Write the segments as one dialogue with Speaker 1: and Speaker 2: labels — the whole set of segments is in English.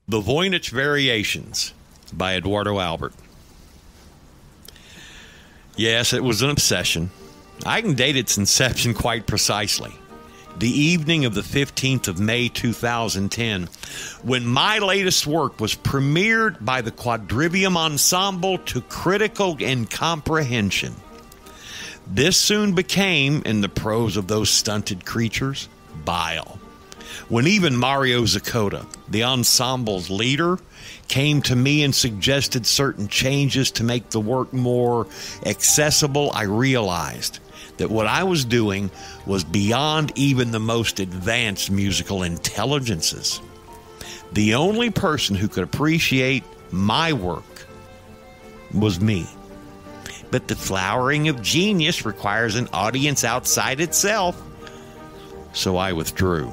Speaker 1: The Voynich Variations by Edoardo Albert. Yes, it was an obsession. I can date its inception quite precisely. The evening of the 15th of May 2010, when my latest work was premiered by the Quadrivium Ensemble to critical incomprehension. This soon became, in the prose of those stunted creatures, bile. When even Mario Zakota, the ensemble's leader, came to me and suggested certain changes to make the work more accessible, I realized that what I was doing was beyond even the most advanced musical intelligences. The only person who could appreciate my work was me. But the flowering of genius requires an audience outside itself, so I withdrew.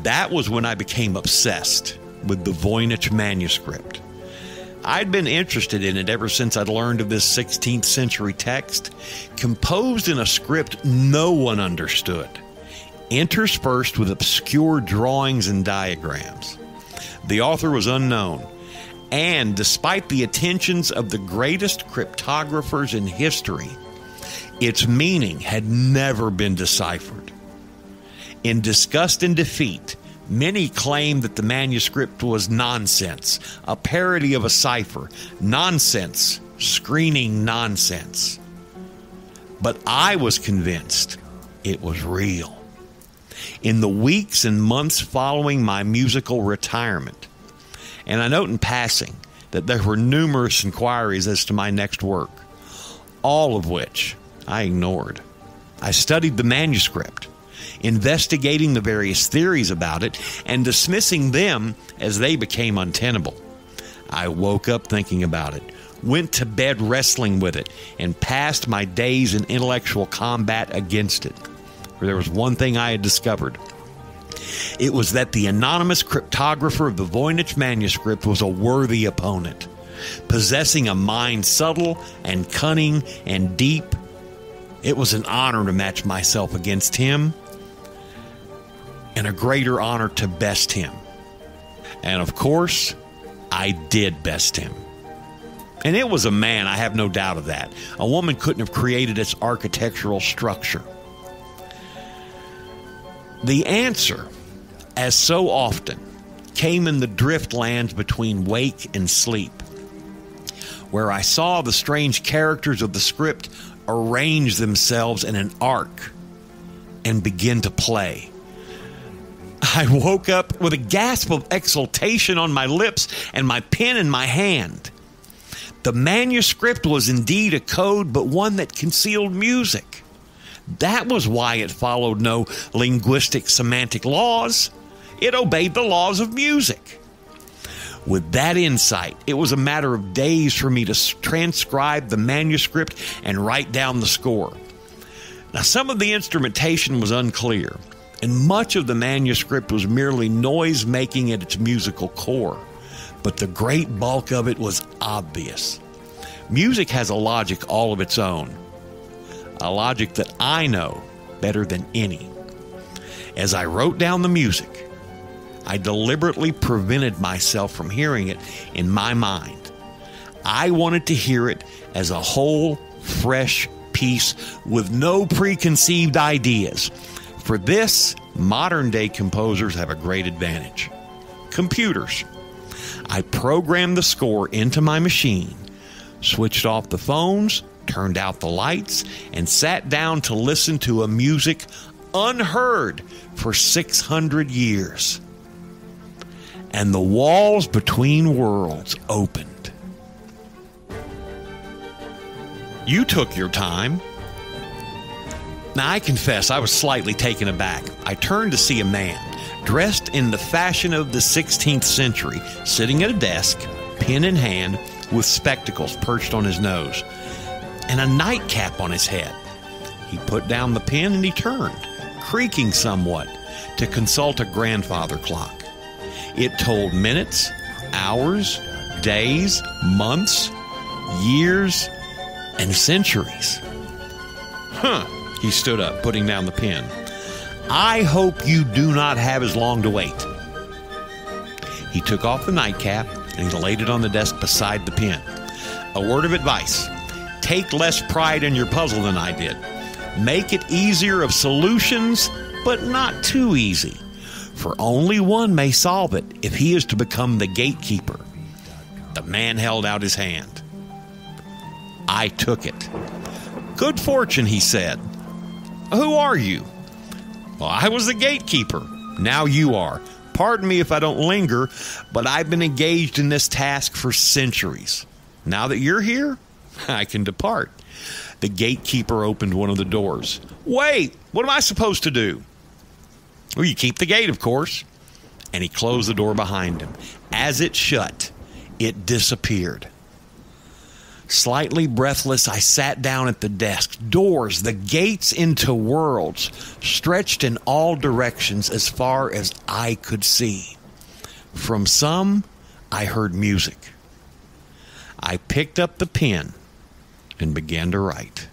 Speaker 1: That was when I became obsessed with the Voynich manuscript. I'd been interested in it ever since I'd learned of this 16th century text, composed in a script no one understood, interspersed with obscure drawings and diagrams. The author was unknown, and despite the attentions of the greatest cryptographers in history, its meaning had never been deciphered. In disgust and defeat, many claimed that the manuscript was nonsense, a parody of a cipher, nonsense, screening nonsense. But I was convinced it was real. In the weeks and months following my musical retirement, and I note in passing that there were numerous inquiries as to my next work, all of which I ignored. I studied the manuscript, investigating the various theories about it and dismissing them as they became untenable. I woke up thinking about it, went to bed wrestling with it, and passed my days in intellectual combat against it. For there was one thing I had discovered. It was that the anonymous cryptographer of the Voynich manuscript was a worthy opponent, possessing a mind subtle and cunning and deep. It was an honor to match myself against him, and a greater honor to best him. And of course, I did best him. And it was a man, I have no doubt of that. A woman couldn't have created its architectural structure. The answer, as so often, came in the driftlands between wake and sleep, where I saw the strange characters of the script arrange themselves in an arc and begin to play. I woke up with a gasp of exultation on my lips and my pen in my hand. The manuscript was indeed a code, but one that concealed music. That was why it followed no linguistic semantic laws. It obeyed the laws of music. With that insight, it was a matter of days for me to transcribe the manuscript and write down the score. Now, some of the instrumentation was unclear, and much of the manuscript was merely noise-making at its musical core, but the great bulk of it was obvious. Music has a logic all of its own, a logic that I know better than any. As I wrote down the music, I deliberately prevented myself from hearing it in my mind. I wanted to hear it as a whole, fresh piece with no preconceived ideas. For this, modern-day composers have a great advantage. Computers. I programmed the score into my machine, switched off the phones, turned out the lights, and sat down to listen to a music unheard for 600 years. And the walls between worlds opened. You took your time. Now, I confess, I was slightly taken aback. I turned to see a man, dressed in the fashion of the 16th century, sitting at a desk, pen in hand, with spectacles perched on his nose, and a nightcap on his head. He put down the pen and he turned, creaking somewhat, to consult a grandfather clock. It told minutes, hours, days, months, years, and centuries. He stood up, putting down the pen. I hope you do not have as long to wait. He took off the nightcap and he laid it on the desk beside the pen. A word of advice: take less pride in your puzzle than I did. Make it easier of solutions, but not too easy. For only one may solve it if he is to become the gatekeeper. The man held out his hand. I took it. Good fortune, he said. Who are you? Well, I was the gatekeeper. Now you are. Pardon me if I don't linger, but I've been engaged in this task for centuries. Now that you're here, I can depart. The gatekeeper opened one of the doors. Wait, what am I supposed to do? Well, you keep the gate, of course. And he closed the door behind him. As it shut, it disappeared. Slightly breathless, I sat down at the desk. Doors, the gates into worlds, stretched in all directions as far as I could see. From some, I heard music. I picked up the pen and began to write.